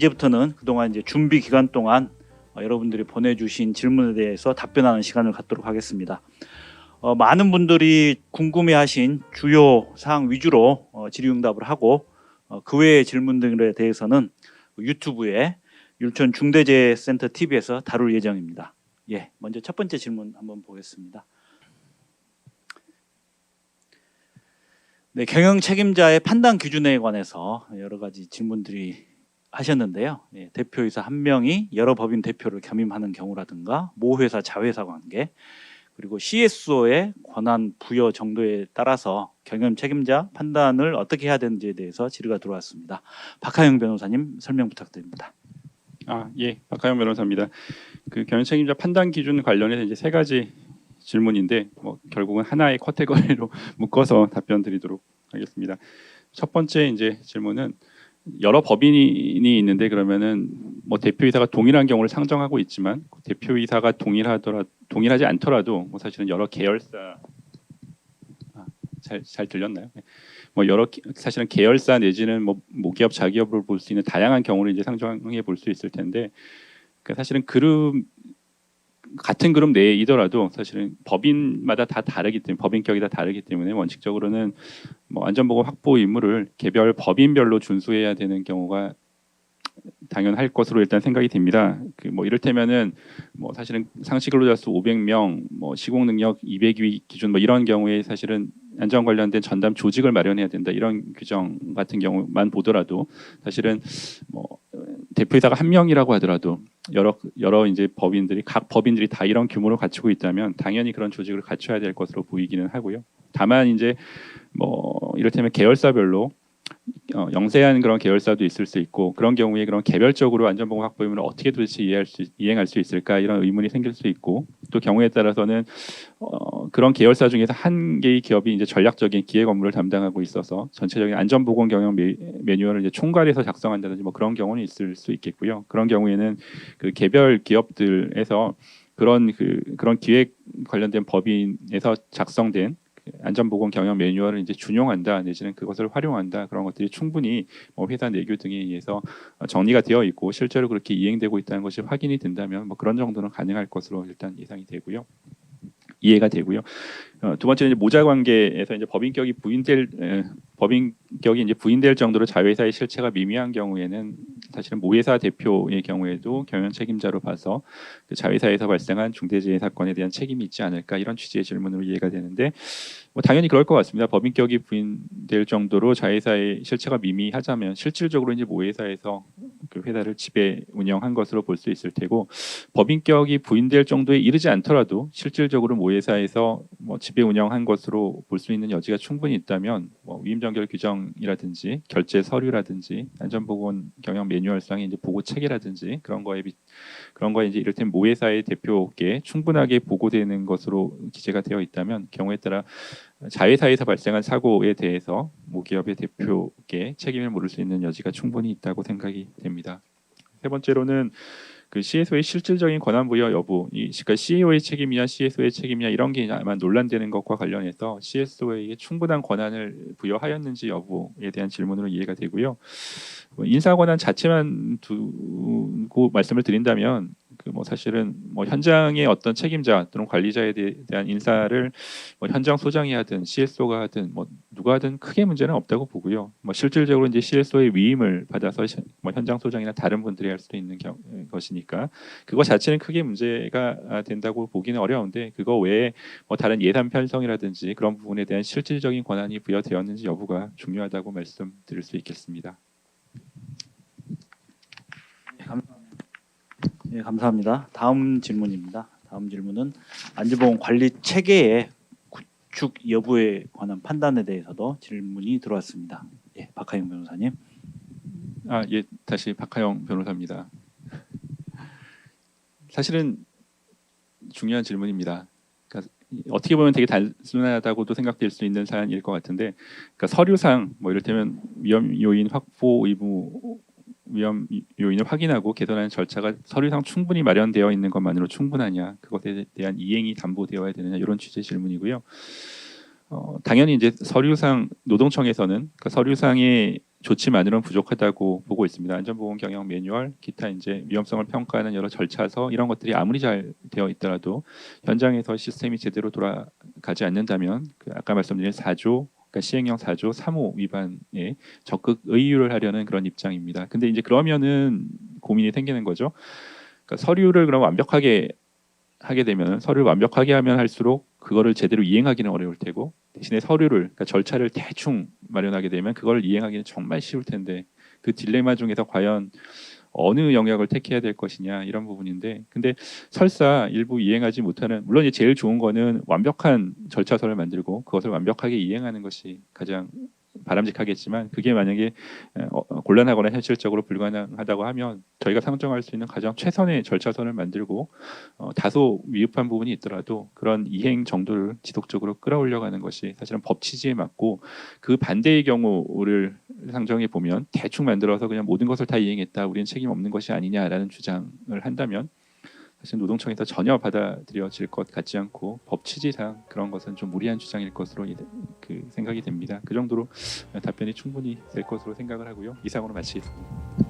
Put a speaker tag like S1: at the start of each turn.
S1: 이제부터는 그동안 이제 준비 기간 동안 여러분들이 보내주신 질문에 대해서 답변하는 시간을 갖도록 하겠습니다. 많은 분들이 궁금해하신 주요 사항 위주로 질의응답을 하고 그 외의 질문들에 대해서는 유튜브에 율촌 중대재해센터 TV에서 다룰 예정입니다. 예, 먼저 첫 번째 질문 한번 보겠습니다. 네, 경영 책임자의 판단 기준에 관해서 여러 가지 질문들이 하셨는데요. 예, 대표이사 한 명이 여러 법인 대표를 겸임하는 경우라든가 모회사 자회사 관계, 그리고 CSO의 권한 부여 정도에 따라서 경영 책임자 판단을 어떻게 해야 되는지에 대해서 질의가 들어왔습니다. 박하영 변호사님 설명 부탁드립니다.
S2: 예, 박하영 변호사입니다. 그 경영 책임자 판단 기준 관련해서 이제 세 가지 질문인데 결국은 하나의 카테고리로 묶어서 답변드리도록 하겠습니다. 첫 번째 이제 질문은 여러 법인이 있는데 그러면은 대표이사가 동일한 경우를 상정하고 있지만 대표이사가 동일하지 않더라도 사실은 여러 계열사 잘 들렸나요? 여러 사실은 계열사 내지는 모기업 자기업을 볼 수 있는 다양한 경우를 이제 상정해 볼 수 있을 텐데 사실은 같은 그룹 내이더라도 사실은 법인마다 다 다르기 때문에 법인격이 다 다르기 때문에 원칙적으로는 안전보건 확보 의무를 개별 법인별로 준수해야 되는 경우가 당연할 것으로 일단 생각이 됩니다. 이를테면은 사실은 상시근로자 수 500명, 시공 능력 200위 기준 이런 경우에 사실은 안전 관련된 전담 조직을 마련해야 된다 이런 규정 같은 경우만 보더라도 사실은 대표이사가 한 명이라고 하더라도 여러 이제 각 법인들이 다 이런 규모를 갖추고 있다면 당연히 그런 조직을 갖춰야 될 것으로 보이기는 하고요. 다만 이제 이를테면 계열사별로 영세한 그런 계열사도 있을 수 있고 그런 경우에 그런 개별적으로 안전보건 확보 의무를 어떻게 도대체 이행할 수 있을까 이런 의문이 생길 수 있고 또 경우에 따라서는 그런 계열사 중에서 한 개의 기업이 이제 전략적인 기획 업무를 담당하고 있어서 전체적인 안전보건 경영 매뉴얼을 이제 총괄해서 작성한다든지 그런 경우는 있을 수 있겠고요. 그런 경우에는 그 개별 기업들에서 그런 기획 관련된 법인에서 작성된 안전보건 경영 매뉴얼을 이제 준용한다 내지는 그것을 활용한다 그런 것들이 충분히 회사 내규 등에 의해서 정리가 되어 있고 실제로 그렇게 이행되고 있다는 것이 확인이 된다면 그런 정도는 가능할 것으로 일단 예상이 되고요. 이해가 되고요. 두 번째는 이제 모자 관계에서 이제 법인격이 이제 부인될 정도로 자회사의 실체가 미미한 경우에는 사실은 모회사 대표의 경우에도 경영 책임자로 봐서 그 자회사에서 발생한 중대재해 사건에 대한 책임이 있지 않을까 이런 취지의 질문으로 이해가 되는데 당연히 그럴 것 같습니다. 법인격이 부인될 정도로 자회사의 실체가 미미하자면 실질적으로 이제 모회사에서 그 회사를 지배 운영한 것으로 볼 수 있을 테고 법인격이 부인될 정도에 이르지 않더라도 실질적으로 모회사에서 지배 운영한 것으로 볼 수 있는 여지가 충분히 있다면 위임전결 규정이라든지 결제 서류라든지 안전보건 경영 매뉴얼상의 이제 보고 체계라든지 그런 거에 이제 이를테면 모회사의 대표께 충분하게 보고되는 것으로 기재가 되어 있다면 경우에 따라 자회사에서 발생한 사고에 대해서 모기업의 대표께 책임을 물을 수 있는 여지가 충분히 있다고 생각이 됩니다. 세 번째로는 그 CSO의 실질적인 권한 부여 여부, 그러니까 CEO의 책임이냐 CSO의 책임이냐 이런 게 아마 논란되는 것과 관련해서 CSO에게 충분한 권한을 부여하였는지 여부에 대한 질문으로 이해가 되고요. 인사 권한 자체만 두고 말씀을 드린다면 사실은 현장의 어떤 책임자 또는 관리자에 대한 인사를 현장 소장이 하든 CSO가 하든 누가 하든 크게 문제는 없다고 보고요. 실질적으로 이제 CSO의 위임을 받아서 현장 소장이나 다른 분들이 할 수도 있는 것이니까 그거 자체는 크게 문제가 된다고 보기는 어려운데 그거 외에 다른 예산 편성이라든지 그런 부분에 대한 실질적인 권한이 부여되었는지 여부가 중요하다고 말씀드릴 수 있겠습니다.
S1: 네, 감사합니다. 다음 질문입니다. 다음 질문은 안전보건 관리 체계의 구축 여부에 관한 판단에 대해서도 질문이 들어왔습니다. 예, 박하영 변호사님.
S2: 예, 다시 박하영 변호사입니다. 사실은 중요한 질문입니다. 그러니까 어떻게 보면 되게 단순하다고도 생각될 수 있는 사안일 것 같은데, 그러니까 서류상 이를테면 위험 요인 확보 의무 위험 요인을 확인하고 개선하는 절차가 서류상 충분히 마련되어 있는 것만으로 충분하냐, 그것에 대한 이행이 담보되어야 되느냐 이런 취지의 질문이고요. 당연히 이제 서류상 노동청에서는 그 서류상의 조치만으로는 부족하다고 보고 있습니다. 안전보건 경영 매뉴얼, 기타 이제 위험성을 평가하는 여러 절차서 이런 것들이 아무리 잘 되어 있더라도 현장에서 시스템이 제대로 돌아가지 않는다면 그 아까 말씀드린 4조 그러니까 시행령 4조 3호 위반에 적극 의유를 하려는 그런 입장입니다. 근데 이제 그러면은 고민이 생기는 거죠. 그러니까 서류를 그럼 완벽하게 하게 되면 서류를 완벽하게 하면 할수록 그거를 제대로 이행하기는 어려울 테고 대신에 서류를 그러니까 절차를 대충 마련하게 되면 그걸 이행하기는 정말 쉬울 텐데 그 딜레마 중에서 과연 어느 영역을 택해야 될 것이냐 이런 부분인데 근데 설사 일부 이행하지 못하는 물론 이제 제일 좋은 거는 완벽한 절차서를 만들고 그것을 완벽하게 이행하는 것이 가장 바람직하겠지만 그게 만약에 곤란하거나 현실적으로 불가능하다고 하면 저희가 상정할 수 있는 가장 최선의 절차선을 만들고 다소 미흡한 부분이 있더라도 그런 이행 정도를 지속적으로 끌어올려가는 것이 사실은 법 취지에 맞고 그 반대의 경우를 상정해 보면 대충 만들어서 그냥 모든 것을 다 이행했다 우리는 책임 없는 것이 아니냐라는 주장을 한다면 사실 노동청에서 전혀 받아들여질 것 같지 않고 법 취지상 그런 것은 좀 무리한 주장일 것으로 그 생각이 됩니다. 그 정도로 답변이 충분히 될 것으로 생각을 하고요. 이상으로 마치겠습니다.